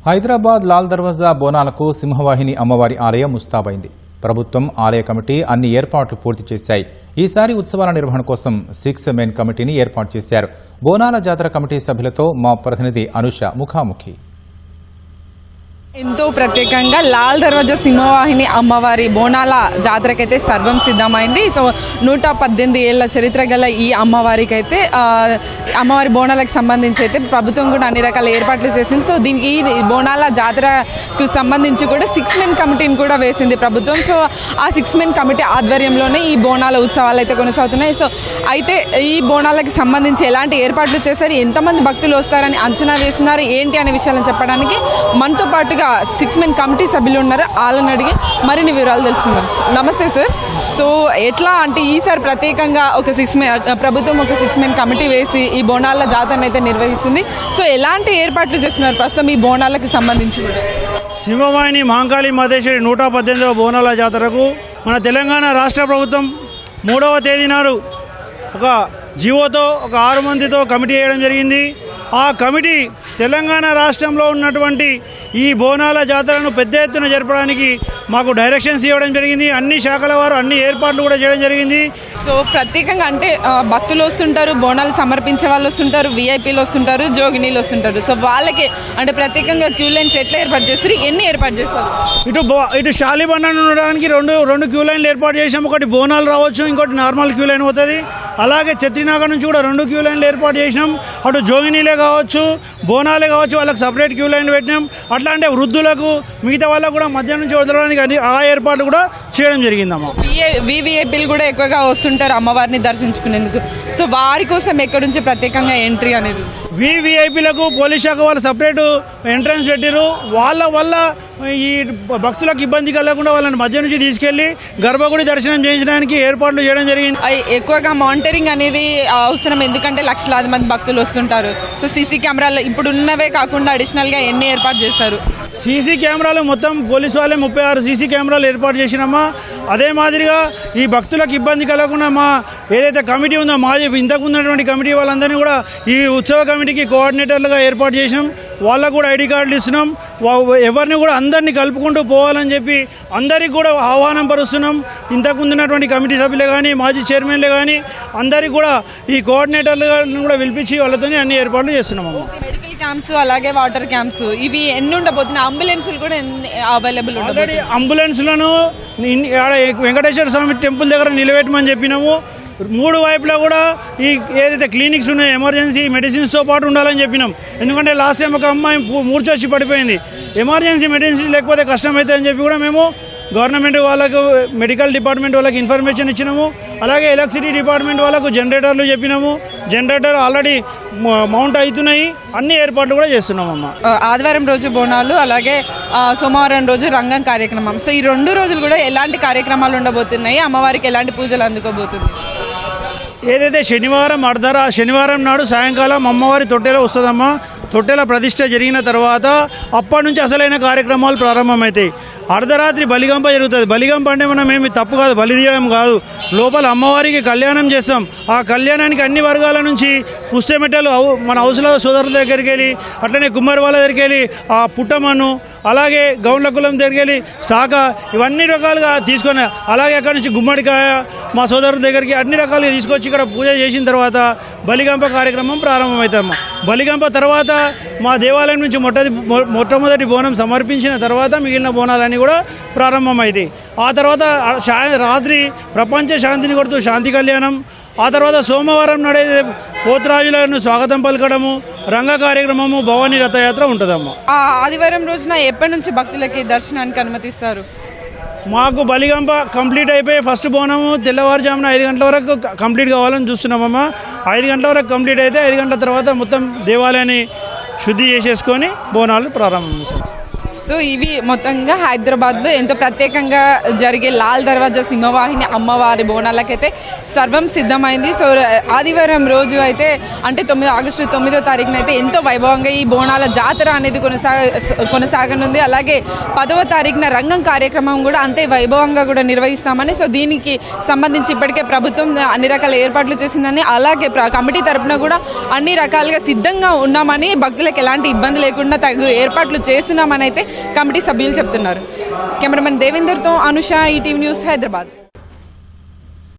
హైదరాబాద్ లాల్ దర్వాజా బోనాలకు సింహవాహిని అమ్మవారి ఆలయం ముస్తాబైంది. ప్రభుత్వం ఆలయ కమిటీ అన్ని ఏర్పాట్లు పూర్తి చేశాయి. ఈసారి ఉత్సవాల నిర్వహణ కోసం 6 మెయిన్ కమిటీని ఏర్పాటు చేశారు. బోనాల జాతర కమిటీ సభ్యులతో మా ప్రతినిధి అనుష ముఖాముఖి. ఎంతో ప్రత్యేకంగా లాల్ దర్వాజా సింహవాహిని అమ్మవారి బోనాల జాతరకైతే సర్వం సిద్ధమైంది. సో 118 ఏళ్ల చరిత్ర గల ఈ అమ్మవారికి అయితే అమ్మవారి బోనాలకు సంబంధించి అయితే ప్రభుత్వం కూడా అన్ని రకాల ఏర్పాట్లు చేసింది. సో దీనికి ఈ బోనాల జాతరకు సంబంధించి కూడా 6 మెయిన్ కమిటీని కూడా వేసింది ప్రభుత్వం. సో ఆ 6 మెయిన్ కమిటీ ఆధ్వర్యంలోనే ఈ బోనాల ఉత్సవాలు అయితే కొనసాగుతున్నాయి. సో అయితే ఈ బోనాలకు సంబంధించి ఎలాంటి ఏర్పాట్లు చేశారు, ఎంతమంది భక్తులు వస్తారని అంచనా వేస్తున్నారు, ఏంటి అనే విషయాలను చెప్పడానికి మనతో పాటుగా 6 మెయిన్ కమిటీ సభ్యులు ఉన్నారు. వాళ్ళని అడిగి మరిన్ని వివరాలు తెలుసుకుందాం. నమస్తే సార్. సో ఎట్లా అంటే ఈసారి ప్రత్యేకంగా ప్రభుత్వం ఒక 6 మెయిన్ కమిటీ వేసి ఈ బోనాల జాతరను అయితే నిర్వహిస్తుంది. సో ఎలాంటి ఏర్పాట్లు చేస్తున్నారు ప్రస్తుతం ఈ బోనాలకు సంబంధించి? సింహవాహిని మహంకాళి మహేశ్వరి 118వ బోనాల జాతరకు మన తెలంగాణ రాష్ట్ర ప్రభుత్వం 3వ తేదీ నాడు ఒక జీవోతో ఒక 6 మందితో కమిటీ వేయడం జరిగింది. ఆ కమిటీ తెలంగాణ రాష్ట్రంలో ఉన్నటువంటి ఈ బోనాల జాతరను పెద్ద ఎత్తున జరపడానికి మాకు డైరెక్షన్స్ ఇవ్వడం జరిగింది. అన్ని శాఖల వారు అన్ని ఏర్పాట్లు కూడా చేయడం జరిగింది. సో ప్రత్యేకంగా అంటే భక్తులు వస్తుంటారు, బోనాలు సమర్పించే వాళ్ళు వస్తుంటారు, విఐపీలు వస్తుంటారు, జోగినీలు వస్తుంటారు. సో వాళ్ళకి అంటే ప్రత్యేకంగా క్యూ లైన్స్ ఎట్లా ఏర్పాటు చేస్తారు, ఎన్ని ఏర్పాటు చేస్తారు? ఇటు శాలిబండను ఉండడానికి రెండు క్యూ లైన్లు ఏర్పాటు చేసాం. ఒకటి బోనాలు రావచ్చు, ఇంకోటి నార్మల్ క్యూ లైన్ అవుతుంది. అలాగే ఛత్రినాగర్ నుంచి కూడా 2 క్యూ లైన్లు ఏర్పాటు చేసినాం. అటు జోగినీలే కావచ్చు, బోనాలే కావచ్చు, వాళ్ళకి సపరేట్ క్యూ లైన్ పెట్టినాం. అట్లా అంటే వృద్ధులకు మిగతా వాళ్ళకు కూడా మధ్య నుంచి వదలడానికి ఆ ఏర్పాట్లు కూడా చేయడం జరిగిందమ్మా. వివిఐపీలు కూడా ఎక్కువగా వస్తుంటారు అమ్మవారిని దర్శించుకునేందుకు. సో వారి కోసం ఎక్కడి నుంచి ప్రత్యేకంగా ఎంట్రీ అనేది? వివిఐపీలకు పోలీస్ శాఖ వాళ్ళు సపరేట్ ఎంట్రన్స్ పెట్టారు. వాళ్ళ వల్ల ఈ భక్తులకు ఇబ్బంది కలగకుండా వాళ్ళని మధ్య నుంచి తీసుకెళ్లి గర్భగుడి దర్శనం చేయించడానికి ఏర్పాట్లు చేయడం జరిగింది. ఎక్కువగా మానిటరింగ్ అనేది అవసరం, ఎందుకంటే లక్షలాది మంది భక్తులు వస్తుంటారు. సో సీసీ కెమెరాలు ఇప్పుడు ఉన్నవే కాకుండా అడిషనల్ గా ఎన్ని ఏర్పాటు చేస్తారు? సీసీ కెమెరాలు మొత్తం పోలీసు వాళ్ళే 36 సీసీ కెమెరాలు ఏర్పాటు చేసినామా. అదే మాదిరిగా ఈ భక్తులకు ఇబ్బంది కలగకుండా మా ఏదైతే కమిటీ ఉందో ఇంతకు ఉన్నటువంటి కమిటీ వాళ్ళందరినీ కూడా ఈ ఉత్సవ కమిటీకి కోఆర్డినేటర్లుగా ఏర్పాటు చేసినాం. వాళ్ళకు కూడా ఐడి కార్డులు ఇస్తున్నాం. ఎవరిని కూడా అందరినీ కలుపుకుంటూ పోవాలని చెప్పి అందరికి కూడా ఆహ్వానం పరుస్తున్నాం. ఇంతకు ఉన్నటువంటి కమిటీ సభ్యులే కానీ మాజీ చైర్మన్లే కానీ అందరికి కూడా ఈ కోఆర్డినేటర్లను కూడా పిలిపించి వాళ్ళతో అన్ని ఏర్పాట్లు చేస్తున్నాము. మెడికల్ క్యాంప్స్ అలాగే వాటర్ క్యాంప్స్ ఇవి ఎన్ని ఉండబోతున్నాయి? అంబులెన్సులు కూడా అవైలబుల్ ఉంటాయి. అంబులెన్స్లను వెంకటేశ్వర స్వామి టెంపుల్ దగ్గర నిలబెట్టమని చెప్పినాము. 3 వైపులా కూడా ఈ ఏదైతే క్లినిక్స్ ఉన్నాయో ఎమర్జెన్సీ మెడిసిన్స్తో పాటు ఉండాలని చెప్పినాం. ఎందుకంటే లాస్ట్ టైం ఒక అమ్మాయి మూర్చొచ్చి పడిపోయింది. ఎమర్జెన్సీ మెడిసిన్స్ లేకపోతే కష్టమవుతుంది అని చెప్పి కూడా మేము గవర్నమెంట్ వాళ్ళకు, మెడికల్ డిపార్ట్మెంట్ వాళ్ళకి ఇన్ఫర్మేషన్ ఇచ్చినాము. అలాగే ఎలక్ట్రిసిటీ డిపార్ట్మెంట్ వాళ్ళకు జనరేటర్లు చెప్పినాము. జనరేటర్ ఆల్రెడీ మౌంట్ అవుతున్నాయి. అన్ని ఏర్పాట్లు కూడా చేస్తున్నామమ్మా. ఆదివారం రోజు బోనాలు, అలాగే సోమవారం రోజు రంగం కార్యక్రమం. సో ఈ 2 రోజులు కూడా ఎలాంటి కార్యక్రమాలు ఉండబోతున్నాయి? అమ్మవారికి ఎలాంటి పూజలు అందుకోబోతుంది? ఏదైతే శనివారం నాడు సాయంకాలం అమ్మవారి తొట్టెలో వస్తుందమ్మా. తొట్టెల ప్రతిష్ట జరిగిన తర్వాత అప్పటి నుంచి అసలైన కార్యక్రమాలు ప్రారంభమవుతాయి. అర్ధరాత్రి బలిగంప జరుగుతుంది. బలిగంప అంటే మనం ఏమి తప్పు కాదు, బలి తీయడం కాదు. లోపల అమ్మవారికి కళ్యాణం చేస్తాం. ఆ కళ్యాణానికి అన్ని వర్గాల నుంచి పుస్తమెట్టలు మన హౌస్లో సోదరుల దగ్గరికి వెళ్ళి, అట్లనే కుమ్మరి వాళ్ళ దగ్గరికి వెళ్ళి ఆ పుట్టమన్ను, అలాగే గౌండ్ల కులం దగ్గరికి వెళ్ళి శాఖ, ఇవన్నీ రకాలుగా తీసుకొని, అలాగే అక్కడి నుంచి గుమ్మడికాయ మా సోదరుల దగ్గరికి అన్ని రకాలుగా తీసుకొచ్చి ఇక్కడ పూజ చేసిన తర్వాత బలిగంప కార్యక్రమం ప్రారంభమవుతాం. బలిగంప తర్వాత మా దేవాలయం నుంచి మొట్టమొదటి బోనం సమర్పించిన తర్వాత మిగిలిన బోనాలన్నీ కూడా ప్రారంభమైంది. ఆ తర్వాత రాత్రి ప్రపంచ శాంతిని కొడుతూ శాంతి కళ్యాణం. ఆ తర్వాత సోమవారం నాడే పోతురాజులను స్వాగతం పలకడము, రంగ కార్యక్రమము, భవానీ రథయాత్ర ఉంటుందమ్మా. ఆదివారం రోజున ఎప్పటి నుంచి భక్తులకి దర్శనానికి అనుమతిస్తారు? మాకు బలిగంప కంప్లీట్ అయిపోయి ఫస్ట్ బోనము తెల్లవారుజామున 5 గంటల వరకు కంప్లీట్ కావాలని చూస్తున్నామమ్మా. 5 గంటల వరకు కంప్లీట్ అయితే 5 గంటల తర్వాత మొత్తం దేవాలయాన్ని శుద్ధి చేసేసుకొని బోనాలు ప్రారంభం చేస్తాం. సో ఇవి మొత్తంగా హైదరాబాద్లో ఎంతో ప్రత్యేకంగా జరిగే లాల్ దర్వాజా సింహవాహిని అమ్మవారి బోనాలకైతే సర్వం సిద్ధమైంది. సో ఆదివారం రోజు అయితే అంటే ఆగస్టు 9వ తారీఖున అయితే ఎంతో వైభవంగా ఈ బోనాల జాతర అనేది కొనసాగనుంది. అలాగే 10వ తారీఖున రంగం కార్యక్రమం కూడా అంతే వైభవంగా కూడా నిర్వహిస్తామని, సో దీనికి సంబంధించి ఇప్పటికే ప్రభుత్వం అన్ని రకాల ఏర్పాట్లు చేసిందని, అలాగే కమిటీ తరఫున కూడా అన్ని రకాలుగా సిద్ధంగా ఉన్నామని, భక్తులకు ఎలాంటి ఇబ్బంది లేకుండా తగు ఏర్పాట్లు చేస్తున్నామని అయితే కమిటీ సభ్యులు చెప్తున్నారు. కెమెరామెన్ దేవేందర్తో అనుష, ఈటీవీ న్యూస్, హైదరాబాద్.